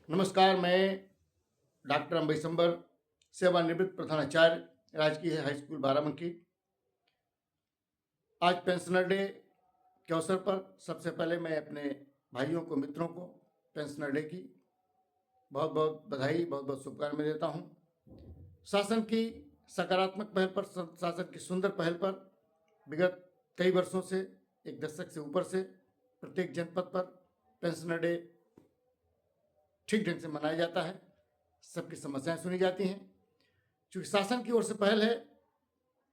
नमस्कार, मैं डॉक्टर अम्बईसंबर, सेवानिवृत्त प्रधानाचार्य, राजकीय हाई स्कूल बाराबंकी। आज पेंशनर डे के अवसर पर सबसे पहले मैं अपने भाइयों को, मित्रों को पेंशनर डे की बहुत बहुत बधाई, बहुत बहुत शुभकामनाएं देता हूं। शासन की सकारात्मक पहल पर, शासन की सुंदर पहल पर विगत कई वर्षों से, एक दशक से ऊपर से प्रत्येक जनपद पर पेंशनर डे ठीक ढंग से मनाया जाता है। सबकी समस्याएं सुनी जाती हैं। चूंकि शासन की ओर से पहल है,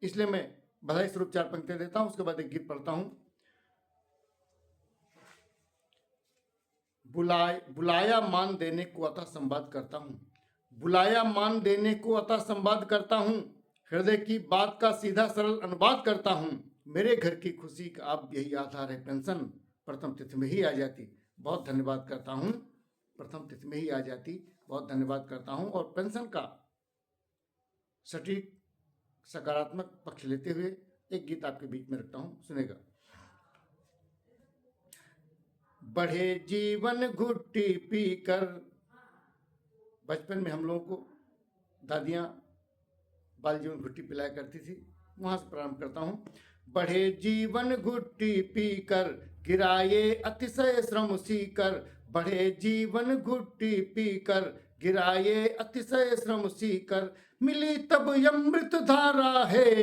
इसलिए मैं बधाई स्वरूप 4 पंक्तियां देता हूं, उसके बाद एक गीत पढ़ता हूं। बुलाया मान देने को अतः संवाद करता हूं, बुलाया मान देने को अतः संवाद करता हूं, हृदय की बात का सीधा सरल अनुवाद करता हूं। मेरे घर की खुशी का अब यही आधार है, पेंशन प्रथम तिथि में ही आ जाती। बहुत धन्यवाद करता हूं, प्रथम तिथि में ही आ जाती। बहुत धन्यवाद करता हूं। और पेंशन का सटीक सकारात्मक पक्ष लेते हुए एक गीत आपके बीच में रखता हूं, सुनेगा। बढ़े जीवन घुट्टी पीकर, बचपन में हम लोगों को दादियां बाल जीवन घुट्टी पिलाया करती थी, वहां से प्रारंभ करता हूं। बढ़े जीवन घुट्टी पीकर, गिराए अतिशय श्रम सीकर, बढ़े जीवन घुट्टी पीकर, गिराए अतिशय श्रम सीकर, मिली तब अमृत धारा है,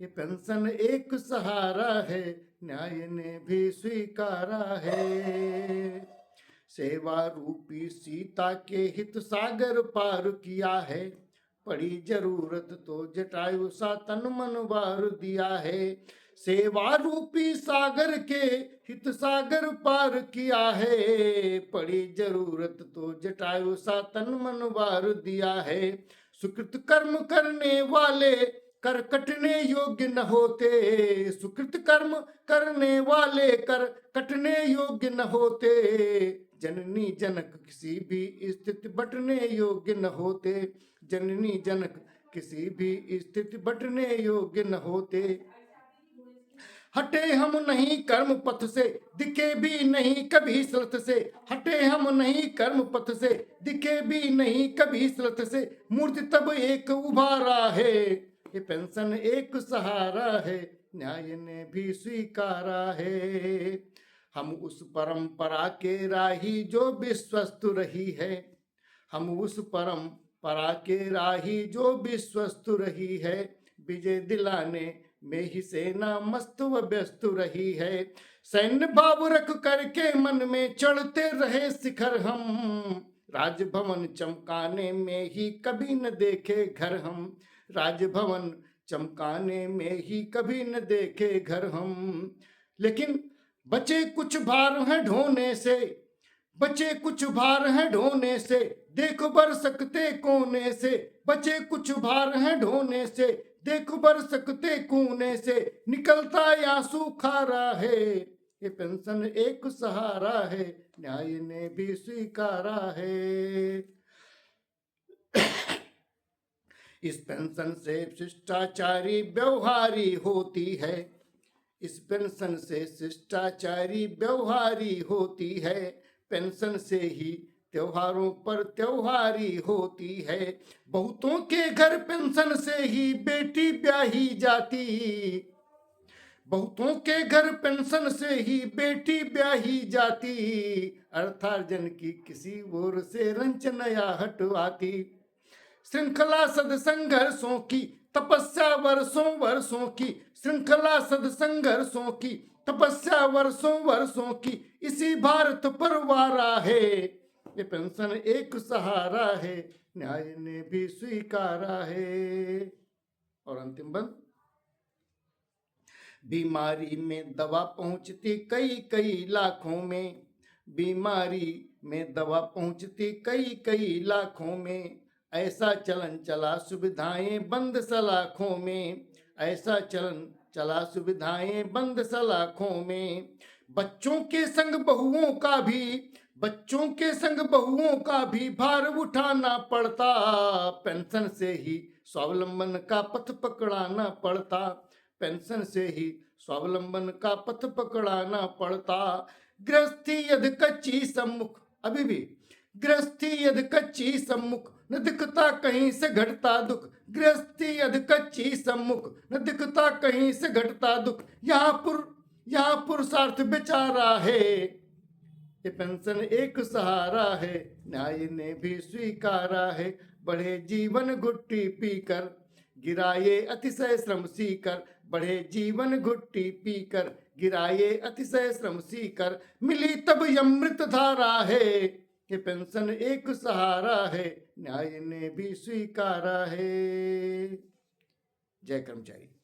ये पेंशन एक सहारा है, न्याय ने भी स्वीकारा है। सेवा रूपी सीता के हित सागर पार किया है, पड़ी जरूरत तो जटायु सा तन मन वार दिया है। सेवा रूपी सागर के हित सागर पार किया है, पड़ी जरूरत तो जटायु सा तन मन वार दिया है। सुकृत कर्म करने वाले कर कटने योग्य न होते, सुकृत कर्म करने वाले कर कटने योग्य न होते, जननी जनक किसी भी स्थिति बटने योग्य न होते, जननी जनक किसी भी स्थिति बटने योग्य न होते। हटे हम नहीं कर्म पथ से, दिखे भी नहीं कभी श्रत से, हटे हम नहीं कर्म पथ से, दिखे भी नहीं कभी श्रत से, मूर्ति तब एक उभारा है, ये पेंशन एक सहारा है, न्याय ने भी स्वीकारा है। हम उस परंपरा के राही जो विश्वस्तु रही है, हम उस परंपरा के राही जो विश्वस्तु रही है, विजय दिलाने में ही सेना मस्त व व्यस्त रही है। सैन्य भाव रख करके मन में चढ़ते रहे शिखर हम, राजभवन चमकाने में ही कभी न देखे घर हम, राजभवन चमकाने में ही कभी न देखे घर हम। लेकिन बचे कुछ भार हैं ढोने से, बचे कुछ भार हैं ढोने से, देखो बर सकते कोने से, बचे कुछ भार हैं ढोने से, देखो बर सकते कोने से, निकलता आंसू खारा है, ये पेंशन एक सहारा है, न्याय ने भी स्वीकारा है। इस पेंशन से शिष्टाचारी व्यवहारी होती है, इस पेंशन से शिष्टाचारी व्यवहारी होती है, पेंशन से ही त्योहारों पर त्योहारी होती है। बहुतों के घर पेंशन से ही बेटी ब्याही जाती, बहुतों के घर पेंशन से ही बेटी ब्याही जाती, अर्थार्जन की किसी ओर से रंच नया हटवाती। श्रृंखला सद संघर्षों की तपस्या वर्षों वर्षों की, श्रृंखला सद संघर्षों की तपस्या वर्षों वर्षों की, इसी भारत पर वारा है, ये पेंशन एक सहारा है, न्याय ने भी स्वीकारा है। और अंतिम बंद। बीमारी में दवा पहुंचती कई कई लाखों में, बीमारी में दवा पहुंचती कई कई लाखों में, ऐसा चलन चला सुविधाएं बंद सलाखों में, ऐसा चलन चला सुविधाएं बंद सलाखों में। बच्चों के संग बहुओं का भी, बच्चों के संग बहुओं का भी भार उठाना पड़ता, पेंशन से ही स्वावलंबन का पथ पकड़ाना पड़ता, पेंशन से ही स्वावलंबन का पथ पकड़ाना पड़ता। गृहस्थी यदि कच्ची सम्मुख, अभी भी गृहस्थी यदि कच्ची सम्मुख न दिखता कहीं से घटता दुख। गृहस्थी यदि कच्ची सम्मुख न दिखता कहीं से घटता दुख। यहाँ पुरुषार्थ बेचारा है, ये पेंशन एक सहारा है, न्याय ने भी स्वीकारा है। बढ़े जीवन घुट्टी पीकर, गिराए अतिशय श्रम सीकर। बढ़े जीवन घुट्टी पीकर, गिराए अतिशय श्रम सीकर। मिली तब अमृत धारा है, ये पेंशन एक सहारा है, न्याय ने भी स्वीकारा है। जय कर्मचारी।